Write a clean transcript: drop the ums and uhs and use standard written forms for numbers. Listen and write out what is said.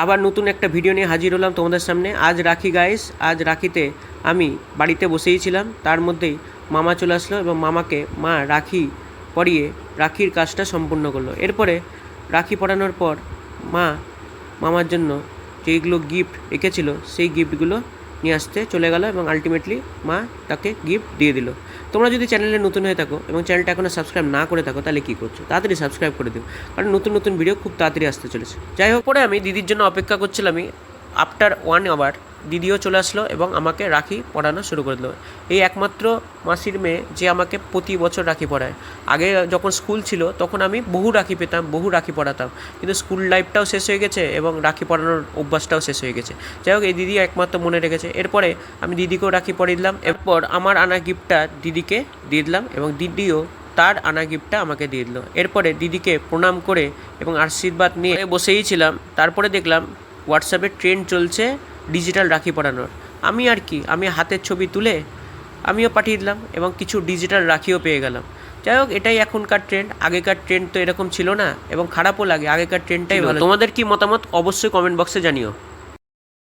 আবার নতুন একটা ভিডিও নিয়ে হাজির হলাম তোমাদের সামনে। আজ রাখি গাইস, আজ রাখিতে আমি বাড়িতে বসেই ছিলাম, তার মধ্যেই মামা চলে আসলো এবং মামাকে মা রাখি পরিয়ে রাখির কাজটা সম্পূর্ণ করলো। এরপরে রাখি পরানোর পর মা মামার জন্য যেইগুলো গিফট রেখেছিল সেই গিফটগুলো নিয়ে আসতে চলে গেল এবং আলটিমেটলি মা তাকে গিফট দিয়ে দিল। তোমরা যদি চ্যানেলে নতুন হয়ে থাকো এবং চ্যানেলটা এখনও সাবস্ক্রাইব না করে থাকো তাহলে কী করছো, তাড়াতাড়ি সাবস্ক্রাইব করে দিও, কারণ নতুন নতুন ভিডিও খুব তাড়াতাড়ি আসতে চলেছে। যাই হোক, পরে আমি দিদির জন্য অপেক্ষা করছিলাম। আফটার 1 আওয়ার দিদিও চলে আসলো এবং আমাকে রাখি পরানো শুরু করে দিল। এই একমাত্র মাসির মেয়ে যে আমাকে প্রতি বছর রাখি পরায়। আগে যখন স্কুল ছিল তখন আমি বহু রাখি পেতাম, বহু রাখি পরাতাম, কিন্তু স্কুল লাইফটাও শেষ হয়ে গেছে এবং রাখি পরানোর অভ্যাসটাও শেষ হয়ে গেছে। যাই হোক, এই দিদি একমাত্র মনে রেখেছে। এরপরে আমি দিদিকেও রাখি পরিয়ে দিলাম, এরপর আমার আনা গিফটটা দিদিকে দিয়ে দিলাম এবং দিদিও তার আনা গিফটটা আমাকে দিয়ে দিল। এরপরে দিদিকে প্রণাম করে এবং আশীর্বাদ নিয়ে বসেই ছিলাম। তারপরে দেখলাম হোয়াটসঅ্যাপে ট্রেন্ড চলছে ডিজিটাল রাখি পরানোর। আমি হাতের ছবি তুলে আমিও পাঠিয়ে দিলাম এবং কিছু ডিজিটাল রাখিও পেয়ে গেলাম। যাই হোক, এটাই এখনকার ট্রেন্ড। আগেকার ট্রেন্ড তো এরকম ছিল না এবং খারাপও লাগে, আগেকার ট্রেন্ডটাই ভালো। তোমাদের কি মতামত অবশ্যই কমেন্ট বক্সে জানিও।